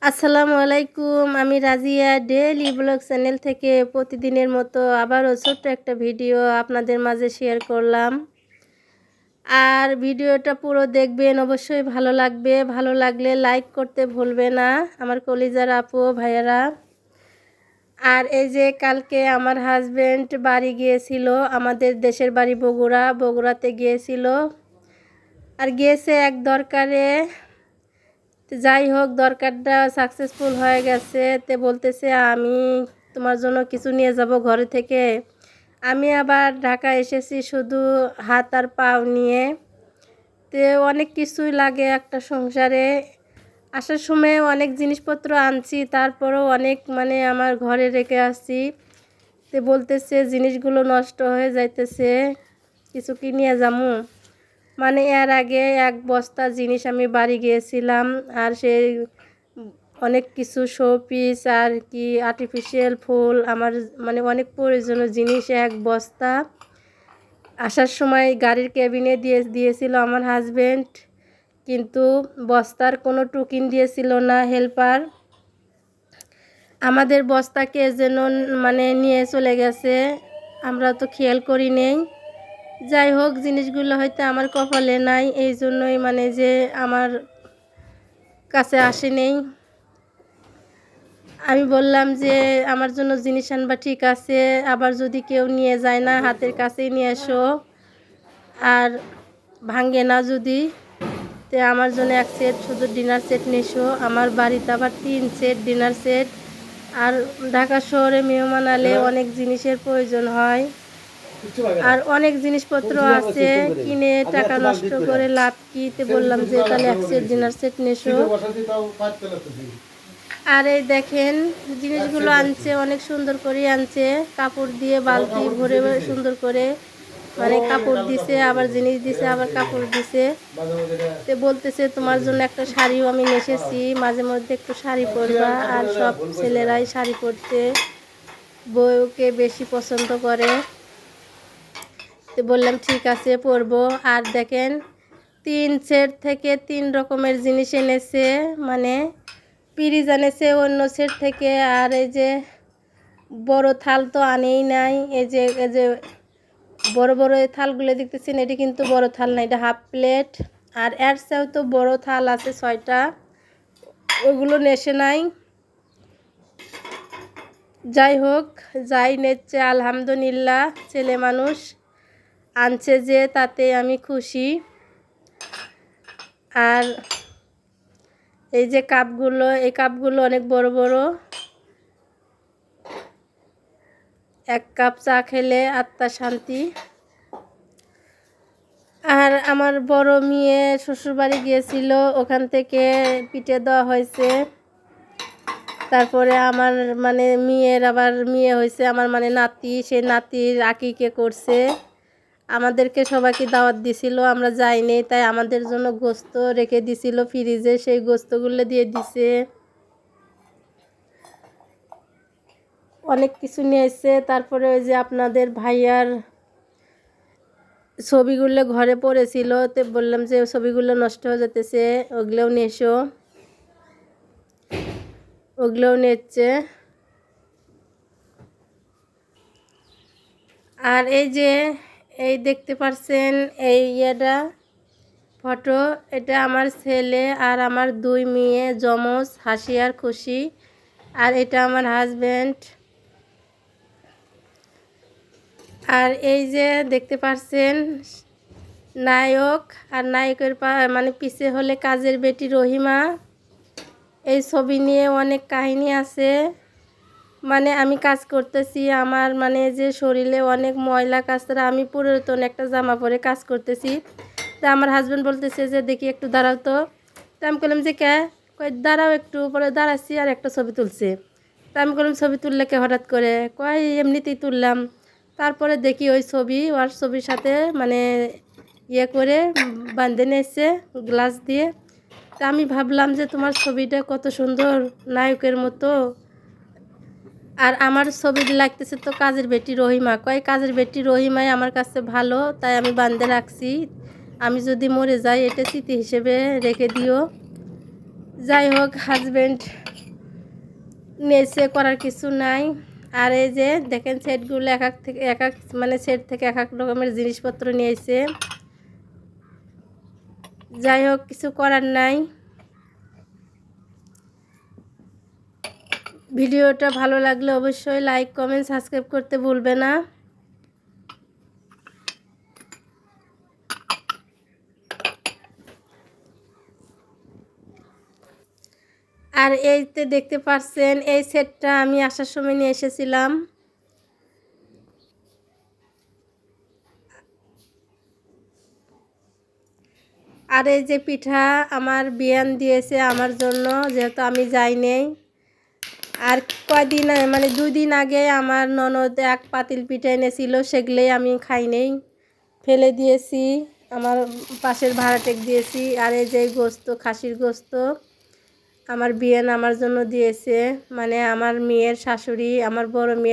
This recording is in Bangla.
আসসালামু আলাইকুম। আমি রাজিয়া ডেইলি ব্লগ চ্যানেল থেকে প্রতিদিনের মতো আবারও ছোট্ট একটা ভিডিও আপনাদের মাঝে শেয়ার করলাম। আর ভিডিওটা পুরো দেখবেন, অবশ্যই ভালো লাগবে। ভালো লাগলে লাইক করতে ভুলবে না আমার কলিজার আপু ভাইয়ারা। আর এই যে কালকে আমার হাজবেন্ড বাড়ি গিয়েছিল, আমাদের দেশের বাড়ি বগুড়াতে গিয়েছিল। আর গিয়েছে এক দরকারে, যাই হোক দরকারটা সাকসেসফুল হয়ে গেছে। তে বলতেছে আমি তোমার জন্য কিছু নিয়ে যাব ঘরে থেকে। আমি আবার ঢাকা এসেছি শুধু হাত আর পাও নিয়ে। তে অনেক কিছুই লাগে একটা সংসারে। আসার সময় অনেক জিনিসপত্র আনছি, তারপরেও অনেক আমার ঘরে রেখে আসছি। তে বলতেছে জিনিসগুলো নষ্ট হয়ে যাইতেছে, কিছু কি নিয়ে যাবো। এর আগে এক বস্তা জিনিস আমি বাড়ি গিয়েছিলাম, আর সেই অনেক কিছু শো পিস আর কি আর্টিফিশিয়াল ফুল আমার অনেক প্রয়োজনীয় জিনিস এক বস্তা আসার সময় গাড়ির ক্যাবিনে দিয়েছিল আমার হাজবেন্ড, কিন্তু বস্তার কোনো টোকেন দিয়েছিল না হেল্পার। আমাদের বস্তাকে যেন নিয়ে চলে গেছে, আমরা তো খেয়াল করি নেই। যাই হোক জিনিসগুলো হয়তো আমার কপালে নাই, এই জন্যই যে আমার কাছে আসে নেই। আমি বললাম যে আমার জন্য জিনিস আনবা, ঠিক আছে, আবার যদি কেউ নিয়ে যায় না হাতের কাছেই নিয়ে এসো, আর ভাঙে না যদি, তে আমার জন্য এক সেট শুধু ডিনার সেট নিয়ে এসো। আমার বাড়িতে আবার 3 সেট ডিনার সেট। আর ঢাকা শহরে মেহমান আলে অনেক জিনিসের প্রয়োজন হয়, আর অনেক জিনিসপত্র আছে, কিনে টাকা নষ্ট করে লাভ কি। তে বললাম যে তাহলে এক সেট ডিনার সেট নেশো। আর এই দেখেন জিনিসগুলো আনছে, অনেক সুন্দর করে আনছে, কাপড় দিয়ে বালতি ভরে সুন্দর করে কাপড় দিছে, আবার জিনিস দিছে, আবার কাপড় দিছে। তে বলতেছে তোমার জন্য একটা শাড়িও আমি নেসেছি, মাঝে মধ্যে একটু শাড়ি পরবা। আর সব ছেলেরাই শাড়ি পরতে বউকে বেশি পছন্দ করে। তো বললাম ঠিক আছে পরবো। আর দেখেন 3 সেট থেকে 3 রকমের জিনিস এনেছে, পিরিজ এনেছে অন্য সেট থেকে। আর এই যে বড় থাল তো আনেই নাই, এই যে বড় বড় এই থালগুলো দেখতেছেন, এটি কিন্তু বড় থাল না, এটা হাফ প্লেট। আর এর চেয়েও তো বড় থাল আছে 6টা, ওগুলো নেশে নাই। যাই হোক যাই নেচ্ছে আলহামদুলিল্লাহ, ছেলে মানুষ আনছে যে তাতে আমি খুশি। আর এই যে কাপগুলো, এই কাপগুলো অনেক বড় বড়, 1 কাপ চা খেলে আত্মা শান্তি। আর আমার বড় মেয়ে শ্বশুরবাড়ি গিয়েছিল, ওখান থেকে পিঠে দেওয়া হয়েছে। তারপরে আমার মেয়ের আবার মেয়ে হয়েছে, আমার নাতি, সে নাতির আকিকে করছে। আমাদেরকে সবাইকে দাওয়াত দিছিল, আমরা যাইনি, তাই আমাদের জন্য গোস্ত রেখে দিছিল ফ্রিজে, সেই গোস্তগুলো দিয়ে দিছে। অনেক কিছু নিয়ে এসছে। তারপরে ওই যে আপনাদের ভাইয়ার ছবিগুলো ঘরে পড়েছিল, তো বললাম যে ছবিগুলো নষ্ট হয়ে যেতেছে, ওগুলোও নিয়ে এসো, ওগুলোও নিচ্ছে। আর এই যে এই দেখতে পাচ্ছেন এই ইয়েটা ফটো, এটা আমার ছেলে আর আমার 2 মেয়ে যমজ, হাসি আর খুশি। আর এটা আমার হাজবেন্ড। আর এই যে দেখতে পাচ্ছেন নায়ক, আর নায়কের পিছে হলে কাজের বেটি রহিমা। এই ছবি নিয়ে অনেক কাহিনী আছে। আমি কাজ করতেছি, আমার যে শরীরে অনেক ময়লা কাজরা, আমি পুরাতন একটা জামা পরে কাজ করতেছি। তা আমার হাজব্যান্ড বলতেছে যে দেখি একটু দাঁড়াও তো। তা আমি বললাম যে কে, কয় দাঁড়াও একটু। পরে দাঁড়াচ্ছি আর একটা ছবি তুলছে। তা আমি বললাম ছবি তুললে কে হঠাৎ করে, কয় এমনিতেই তুললাম। তারপরে দেখি ওই ছবি ওর ছবির সাথে ইয়ে করে বাঁধে নিয়েছে গ্লাস দিয়ে। তা আমি ভাবলাম যে তোমার ছবিটা কত সুন্দর, নায়কের মতো। আর আমার ছবি লাগতেছে তো কাজের বেটি রহিমা, কয় কাজের বেটি রহিমাই আমার কাছে ভালো, তাই আমি বাঁধে রাখছি, আমি যদি মরে যাই এটা স্মৃতি হিসেবে রেখে দিও। যাই হোক হাজব্যান্ড নিয়েছে, করার কিছু নাই। আর এই যে দেখেন সেটগুলো এক এক থেকে এক এক মানে সেট থেকে এক এক রকমের জিনিসপত্র নিয়েছে। যাই হোক, কিছু করার নাই। ভিডিওটা ভালো লাগলে অবশ্যই লাইক কমেন্ট সাবস্ক্রাইব করতে ভুলবে না। আর এইতে দেখতে পাচ্ছেন এই সেটটা আমি আসার সময় নিয়ে এসেছিলাম। আর এই যে পিঠা আমার বিয়ান দিয়েছে আমার জন্য, যেহেতু আমি যাই নেই। আর কয়দিন মানে 2 দিন আগে আমার ননদ এক পাতিল পিঠা এনেছিল, সেগুলোই আমি খাই নেই, ফেলে দিয়েছি, আমার পাশের ভাড়াটেক দিয়েছি। আর এই যে গোস্ত, খাসির গোস্ত আমার বিয়ান আমার জন্য দিয়েছে, মানে আমার মেয়ের শাশুড়ি, আমার বড় মেয়ে।